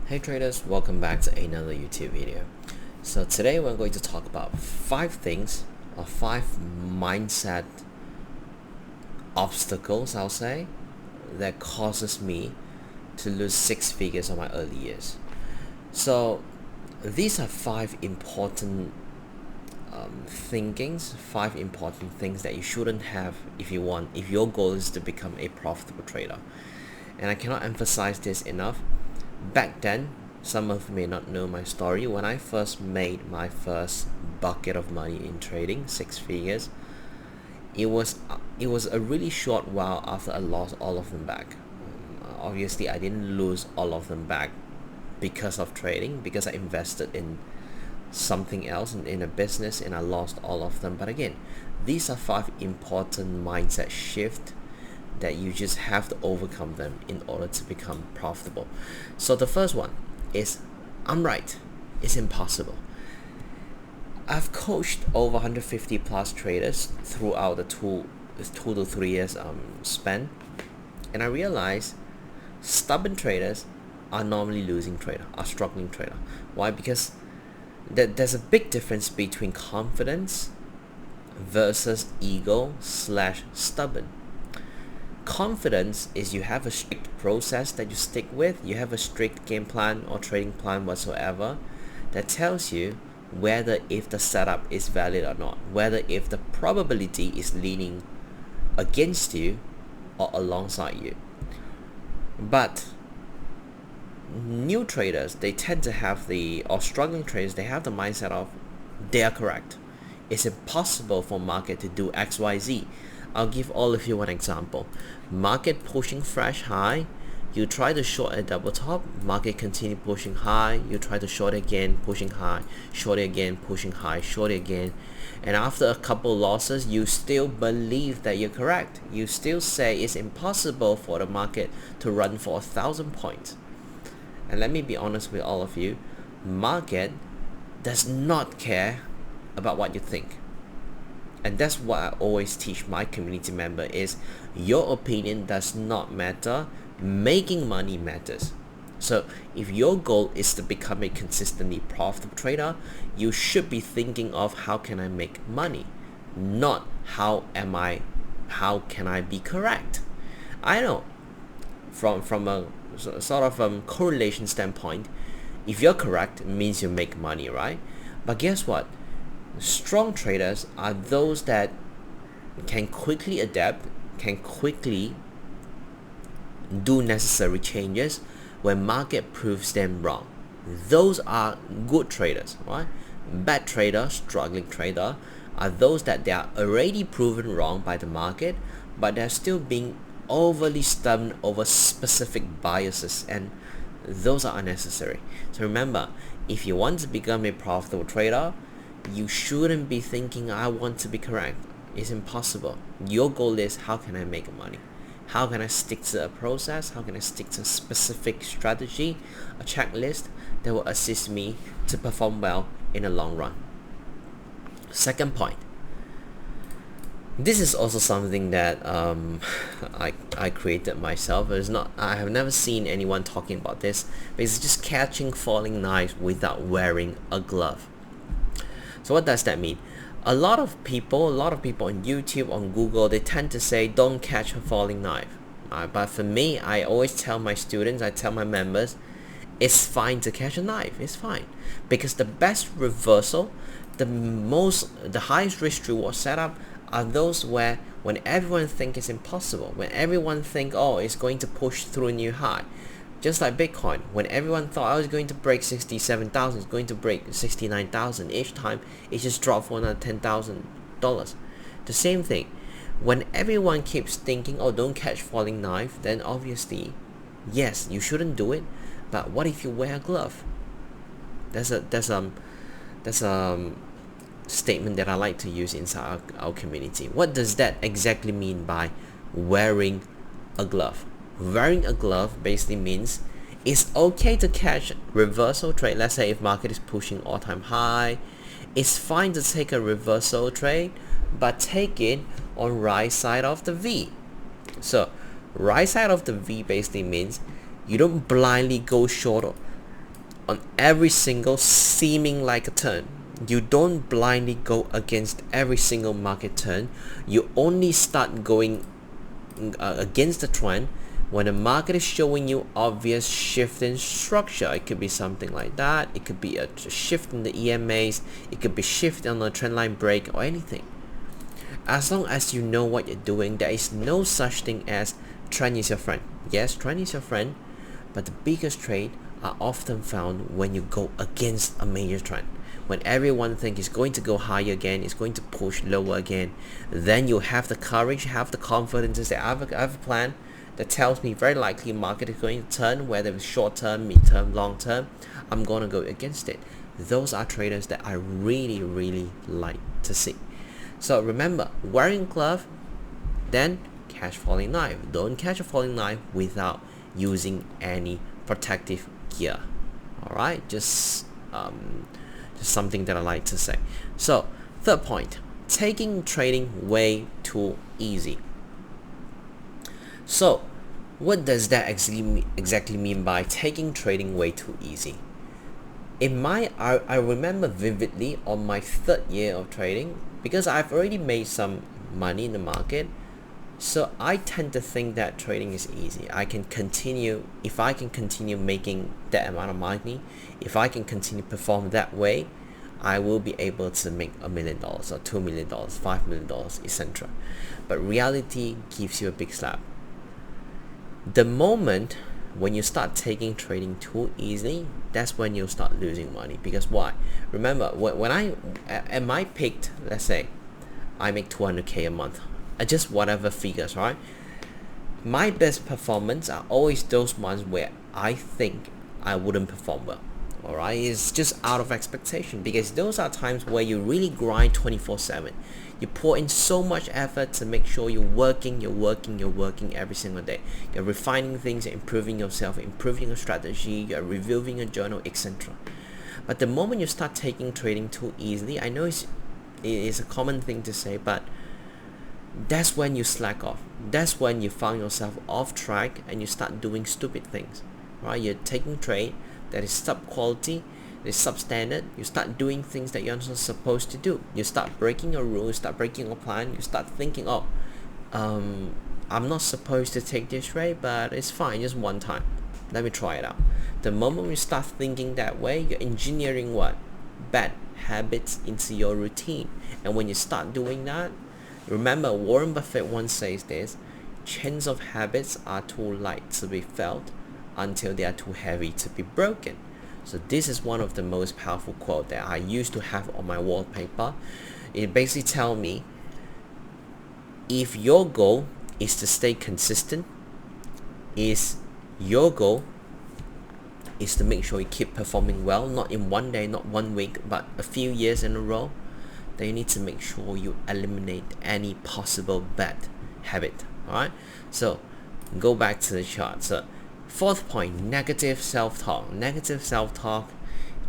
Hey traders, welcome back to another YouTube video. So today we're going to talk about 5 things or 5 mindset obstacles, I'll say, that causes me to lose 6 figures on my early years. So these are 5 important 5 important things that you shouldn't have if your goal is to become a profitable trader. And I cannot emphasize this enough. Back then, some of you may not know my story. When I first made my first bucket of money in trading, 6 figures, it was a really short while after I lost all of them back. Obviously, I didn't lose all of them back because of trading, because I invested in something else, in a business, and I lost all of them. But again, these are 5 important mindset shifts that you just have to overcome them in order to become profitable. So the first one is, I'm right, it's impossible. I've coached over 150 plus traders throughout the 2 to 3 years span, and I realized stubborn traders are normally are struggling trader. Why? Because there's a big difference between confidence versus ego/stubborn. Confidence is you have a strict process that you stick with, you have a strict game plan or trading plan whatsoever that tells you whether if the setup is valid or not, whether if the probability is leaning against you or alongside you. But new traders, they tend to have or struggling traders, they have the mindset of they are correct. It's impossible for market to do XYZ. I'll give all of you one example. Market pushing fresh high, you try to short a double top, market continue pushing high, you try to short again, pushing high, short again, pushing high, short again, and after a couple losses, you still believe that you're correct. You still say it's impossible for the market to run for 1,000 points. And let me be honest with all of you, market does not care about what you think. And that's what I always teach my community member is your opinion does not matter, making money matters. So if your goal is to become a consistently profitable trader, you should be thinking of how can I make money, not how can I be correct. I know from a sort of correlation standpoint, if you're correct, it means you make money, right? But guess what? Strong traders are those that can quickly adapt, can quickly do necessary changes when market proves them wrong. Those are good traders, right? Bad trader, struggling trader are those that they are already proven wrong by the market, but they're still being overly stubborn over specific biases, and those are unnecessary. So remember, if you want to become a profitable trader, you shouldn't be thinking I want to be correct. It's impossible. Your goal is how can I make money? How can I stick to a process? How can I stick to a specific strategy, a checklist that will assist me to perform well in the long run? Second point. This is also something that I created myself. I have never seen anyone talking about this, but it's just catching falling knives without wearing a glove. So what does that mean? A lot of people on YouTube, on Google, they tend to say don't catch a falling knife. But for me, I always tell my students, I tell my members, it's fine to catch a knife. It's fine, because the best reversal, the highest risk reward setup are those where when everyone think it's impossible, when everyone think it's going to push through a new high. Just like Bitcoin, when everyone thought I was going to break 67,000, it's going to break 69,000 each time, it just dropped for another $10,000. The same thing, when everyone keeps thinking, don't catch falling knife, then obviously, yes, you shouldn't do it. But what if you wear a glove? That's a statement that I like to use inside our community. What does that exactly mean by wearing a glove? Wearing a glove basically means it's okay to catch reversal trade. Let's say if market is pushing all-time high, it's fine to take a reversal trade, but take it on right side of the V. So right side of the V basically means you don't blindly go short on every single seeming like a turn. You don't blindly go against every single market turn. You only start going against the trend when the market is showing you obvious shift in structure. It could be something like that. It could be a shift in the EMAs. It could be shift on the trend line break or anything. As long as you know what you're doing, there is no such thing as trend is your friend. Yes, trend is your friend, but the biggest trade are often found when you go against a major trend. When everyone thinks it's going to go higher again, it's going to push lower again, then you have the courage, have the confidence to say, I have a plan that tells me very likely market is going to turn, whether it's short term, mid term, long term. I'm going to go against it. Those are traders that I really, really like to see. So remember, wearing glove, then catch falling knife. Don't catch a falling knife without using any protective gear. All right, just something that I like to say. So third point, taking trading way too easy. So what does that exactly mean by taking trading way too easy? I remember vividly on my third year of trading, because I've already made some money in the market, so I tend to think that trading is easy. I can continue, if I can continue making that amount of money, if I can continue perform that way, I will be able to make $1 million or $2 million, $5 million, etc. But reality gives you a big slap. The moment when you start taking trading too easily, that's when you'll start losing money. Because why? Remember, when I at my peak, let's say I make 200k a month, just whatever figures, right? My best performance are always those months where I think I wouldn't perform well. All right, it's just out of expectation, because those are times where you really grind 24/7. You pour in so much effort to make sure you're working every single day. You're refining things, improving yourself, improving your strategy, you're reviewing your journal, etc. But the moment you start taking trading too easily, I know it is a common thing to say, but that's when you slack off. That's when you find yourself off track and you start doing stupid things, right? You're taking trade that is sub quality, that is substandard. You start doing things that you're not supposed to do. You start breaking your rules, start breaking your plan. You start thinking, oh, I'm not supposed to take this trade, but it's fine, just one time. Let me try it out. The moment you start thinking that way, you're engineering what? Bad habits into your routine. And when you start doing that, remember, Warren Buffett once says this: chains of habits are too light to be felt until they are too heavy to be broken. So this is one of the most powerful quotes that I used to have on my wallpaper. It basically tells me, if your goal is to stay consistent, your goal is to make sure you keep performing well, not in one day, not 1 week, but a few years in a row, then you need to make sure you eliminate any possible bad habit. Alright, so go back to the chart. So fourth point, negative self-talk. Negative self-talk,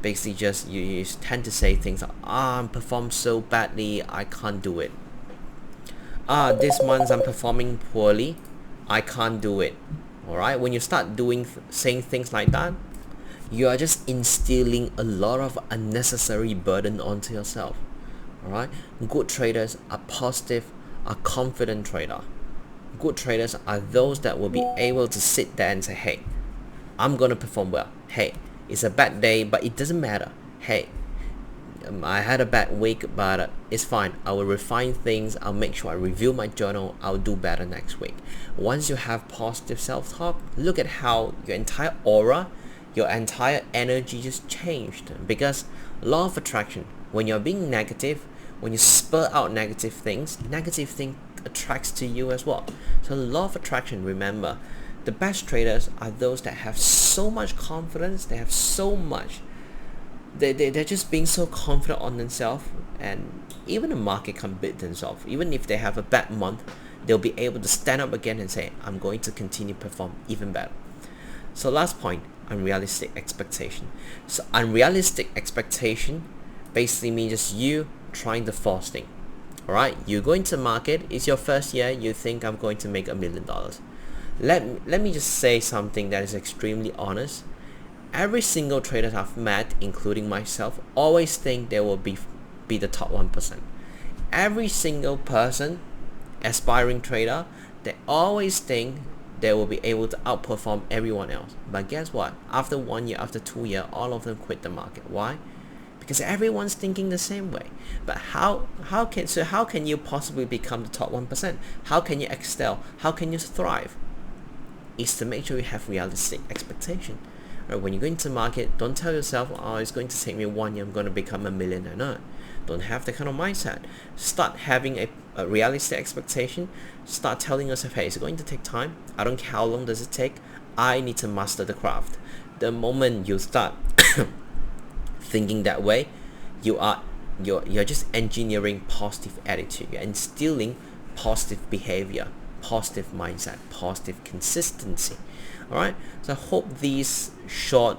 basically just you tend to say things like, I performed so badly, I can't do it. This month I'm performing poorly, I can't do it. Alright, when you start saying things like that, you are just instilling a lot of unnecessary burden onto yourself. Alright, good traders are positive, are confident trader. Good traders are those that will be able to sit there and say, hey, I'm gonna perform well. Hey, it's a bad day, but it doesn't matter. Hey, I had a bad week, but it's fine. I will refine things. I'll make sure I review my journal. I'll do better next week. Once you have positive self-talk, look at how your entire aura, your entire energy just changed. Because law of attraction, when you're being negative, when you spur out negative thing attracts to you as well. So the law of attraction, remember, the best traders are those that have so much confidence, they have so much, they're just being so confident on themselves, and even the market can beat themselves. Even if they have a bad month, they'll be able to stand up again and say, I'm going to continue to perform even better. So last point, unrealistic expectation. So unrealistic expectation basically means just you trying to force things. Alright, you go into market, it's your first year, you think I'm going to make $1 million. Let me just say something that is extremely honest. every single trader I've met, including myself, always think they will be the top 1%. Every single person, aspiring trader, they always think they will be able to outperform everyone else. But guess what? After 1 year, after 2 years, all of them quit the market. Why? Because everyone's thinking the same way. But how can you possibly become the top 1%? How can you excel? How can you thrive? Is to make sure you have realistic expectation. Right? When you go into the market, don't tell yourself, oh, it's going to take me 1 year, I'm going to become a millionaire. No, don't have that kind of mindset. Start having a realistic expectation. Start telling yourself, hey, it's going to take time. I don't care how long does it take. I need to master the craft. The moment you start thinking that way, you're just engineering positive attitude. You're instilling positive behavior, positive mindset, positive consistency. All right, so I hope this short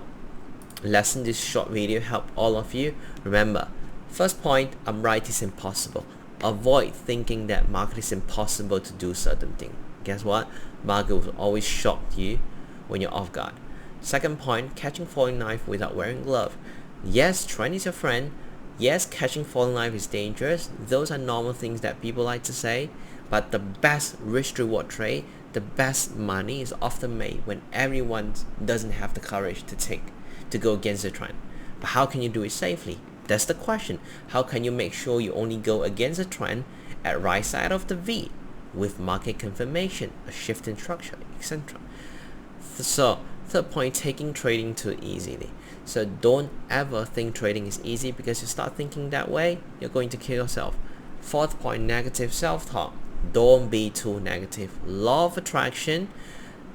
lesson, this short video helped all of you. Remember, first point, I'm right, it's impossible. Avoid thinking that market is impossible to do certain thing. Guess what? Market will always shock you when you're off guard. Second point, catching falling knife without wearing glove. Yes, trend is your friend. Yes, catching falling knife is dangerous. Those are normal things that people like to say. But the best risk reward trade, the best money is often made when everyone doesn't have the courage to go against the trend. But how can you do it safely? That's the question. How can you make sure you only go against the trend at right side of the V with market confirmation, a shift in structure, etc. So third point, taking trading too easily. So don't ever think trading is easy, because you start thinking that way, you're going to kill yourself. Fourth point, negative self-talk. Don't be too negative. Law of attraction,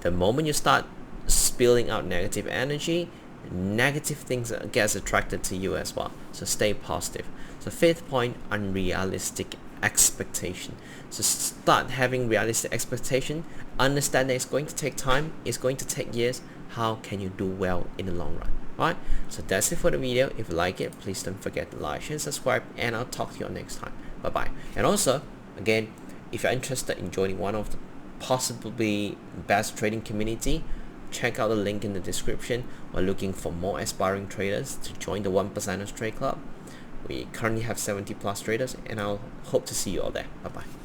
the moment you start spilling out negative energy, negative things gets attracted to you as well. So stay positive. So fifth point, unrealistic expectation. So start having realistic expectation. Understand that it's going to take time, it's going to take years. How can you do well in the long run? Alright, so that's it for the video. If you like it, please don't forget to like, share, and subscribe, and I'll talk to you next time. Bye bye. And also, again, if you're interested in joining one of the possibly best trading community, check out the link in the description. We're looking for more aspiring traders to join the 1%ers Trade Club. We currently have 70+ traders, and I'll hope to see you all there. Bye bye.